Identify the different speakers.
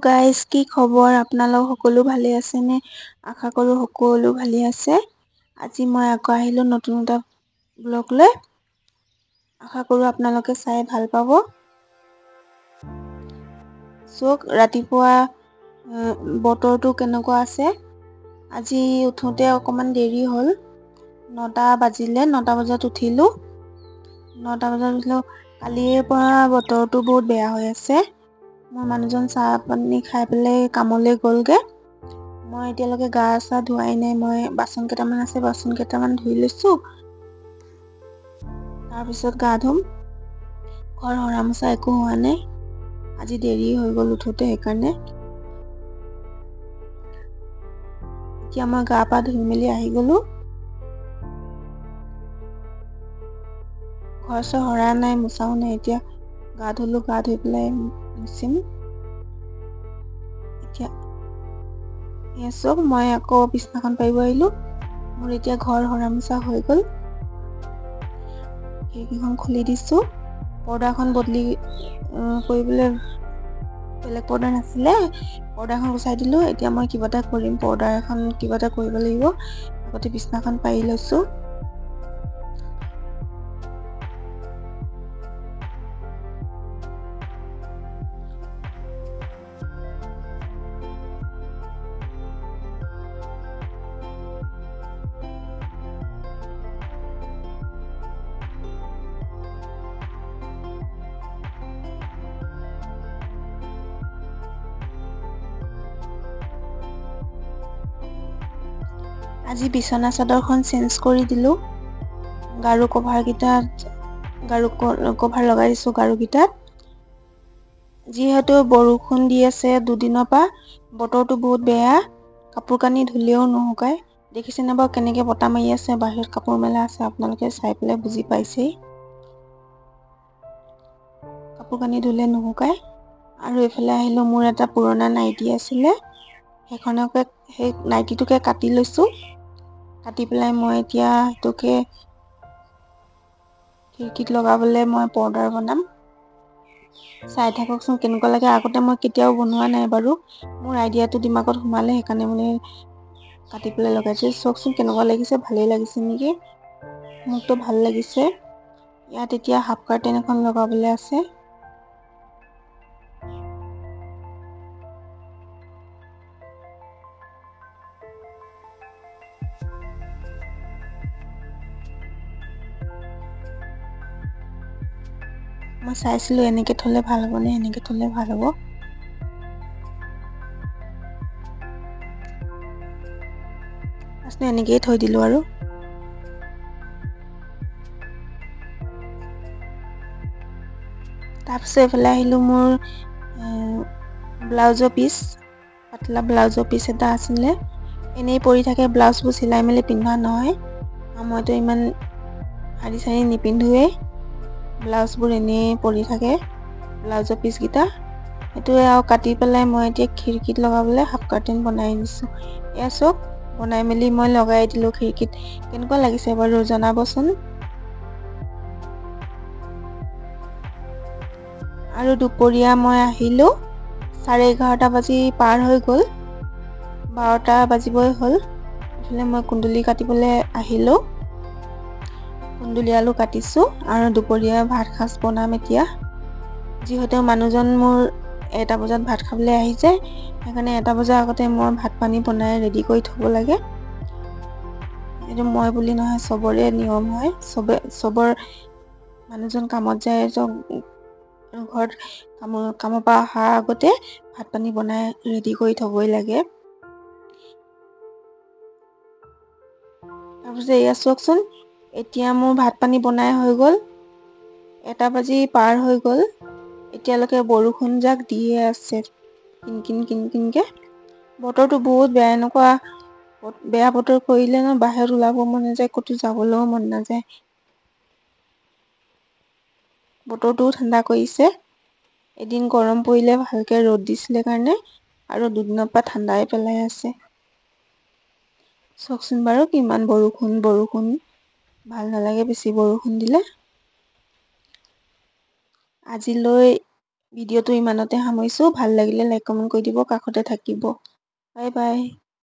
Speaker 1: Guys, কি খবৰ? আপোনালোক সকলো ভালে আছেনে? আশা কৰোঁ সকলো ভালে আছে। আজি মই আকৌ আহিলোঁ নতুন এটা ব্লগ লৈ। আশা কৰোঁ আপোনালোকে চাই ভাল পাব। চাওক, ৰাতিপুৱা বতৰটো কেনেকুৱা আছে। আজি উঠোঁতে অকণমান দেৰি হ'ল। 9টা বাজিলে, 9টা বজাত উঠিলোঁ। 9টা বজাত উঠিলোঁ। কালিৰ পৰা বতৰটো বহুত বেয়া হৈ আছে। মোৰ মানুহজন চাহ পানী খাই পেলাই কামলৈ গ'লগে। মই এতিয়ালৈকে গা চা ধোৱাই নাই। মই বাচন কেইটামান আছে, বাচন কেইটামান ধুই লৈছোঁ। তাৰপিছত গা ধুম। ঘৰ সৰা মোচা একো হোৱা নাই। আজি দেৰি হৈ গ'ল উঠোঁতে, সেইকাৰণে। এতিয়া মই গা পা ধুই মেলি আহি গ'লোঁ। ঘৰ চৰ সৰা নাই, মোচাও নাই। এতিয়া গা ধুলোঁ, গা ধুই পেলাই মুচিম। এতিয়া চাওক, মই আকৌ বিছনাখন পাৰিব আহিলোঁ। মোৰ এতিয়া ঘৰ সৰা মোচা হৈ গ'ল। খিৰিকীখন খুলি দিছোঁ। পৰ্দাখন বদলি কৰিবলৈ বেলেগ পৰ্দা নাছিলে, পৰ্দাখন গুচাই দিলোঁ। এতিয়া মই কিবা এটা কৰিম, পৰ্দা এখন কিবা এটা কৰিব লাগিব। আগতে বিছনাখন পাৰি লৈছোঁ। আজি বিচনা চাদৰখন চেঞ্জ কৰি দিলোঁ। গাৰু কভাৰ লগাই দিছোঁ গাৰুকেইটাত। যিহেতু বৰষুণ দি আছে দুদিনৰ পৰা, বতৰটো বহুত বেয়া। কাপোৰ কানি ধুলেও নুশুকায়। দেখিছেনে বাৰু কেনেকৈ বতাহ মাৰি আছে? বাহিৰত কাপোৰ মেলা আছে, আপোনালোকে চাই পেলাই বুজি পাইছেই। কাপোৰ কানি ধুলে নুশুকায়। আৰু এইফালে আহিলোঁ, মোৰ এটা পুৰণা নাইটি আছিলে, সেই নাইটিটোকে কাটি লৈছোঁ। কাটি পেলাই মই এতিয়া সেইটোকে খিৰিকীত লগাবলৈ মই পৰ্দাৰ বনাম। চাই থাককচোন কেনেকুৱা লাগে। আগতে মই কেতিয়াও বনোৱা নাই বাৰু। মোৰ আইডিয়াটো দিমাগত সোমালে, সেইকাৰণে মানে কাটি পেলাই লগাইছোঁ। চাওকচোন কেনেকুৱা লাগিছে, ভালেই লাগিছে নেকি? মোকতো ভাল লাগিছে। ইয়াত এতিয়া হাফ কাৰ্টেন এখন লগাবলৈ আছে। মই চাইছিলোঁ এনেকৈ থ'লে ভাল হ'বনে, এনেকৈ থ'লে ভাল হ'ব। এনেকেই থৈ দিলোঁ আৰু। তাৰপিছত এইফালে আহিলোঁ, মোৰ ব্লাউজৰ পিচ, পাতলা ব্লাউজৰ পিচ এটা আছিলে। এনেই পৰি থাকে, ব্লাউজবোৰ চিলাই মেলি পিন্ধা নহয়। মইতো ইমান শাৰী চাৰী নিপিন্ধোৱেই। ব্লাউজবোৰ এনেই পৰি থাকে, ব্লাউজৰ পিচকেইটা। সেইটোৱে আৰু কাটি পেলাই মই এতিয়া খিৰিকীত লগাবলৈ হাফ কাৰ্টেন বনাই দিছোঁ। এয়া চাওক, বনাই মেলি মই লগাই দিলোঁ খিৰিকীত। কেনেকুৱা লাগিছে বাৰু জনাবচোন। আৰু দুপৰীয়া মই আহিলোঁ, 11:30 বাজি পাৰ হৈ গ'ল। 12টা বাজিবই হ'ল। এইফালে মই কুন্দুলি কাটিবলৈ আহিলোঁ। কুন্দুলি আলু কাটিছোঁ আৰু দুপৰীয়া ভাত সাজ বনাম এতিয়া। যিহেতু মানুহজন মোৰ 1টা বজাত ভাত খাবলৈ আহি যায়, সেইকাৰণে 1টা বজাৰ আগতে মই ভাত পানী বনাই ৰেডি কৰি থ'ব লাগে। এইটো মই বুলি নহয়, চবৰে নিয়ম হয়। চবৰ মানুহজন কামত যায়, ঘৰত কামৰ পৰা অহাৰ আগতে ভাত পানী বনাই ৰেডি কৰি থ'বই লাগে। তাৰপিছত এয়া চাওকচোন, এতিয়া মোৰ ভাত পানী বনাই হৈ গ'ল। 1টা বাজি পাৰ হৈ গ'ল। এতিয়ালৈকে বৰষুণ যাক দিয়ে আছে, কিন কিনকে। বতৰটো বহুত বেয়া। এনেকুৱা বেয়া বতৰ কৰিলে ন, বাহিৰত ওলাব মন নাযায়, ক'তো যাবলৈও মন নাযায়। বতৰটোও ঠাণ্ডা কৰিছে। এদিন গৰম পৰিলে, ভালকৈ ৰ'দ দিছিলে কাৰণে, আৰু দুদিনৰ পৰা ঠাণ্ডাই পেলাই আছে। চাওকচোন বাৰু কিমান বৰষুণ। ভাল নালাগে বেছি বৰষুণ দিলে। আজিলৈ ভিডিঅ'টো ইমানতে সামৰিছোঁ। ভাল লাগিলে লাইক কমেণ্ট কৰি দিব, কাষতে থাকিব। Bye bye.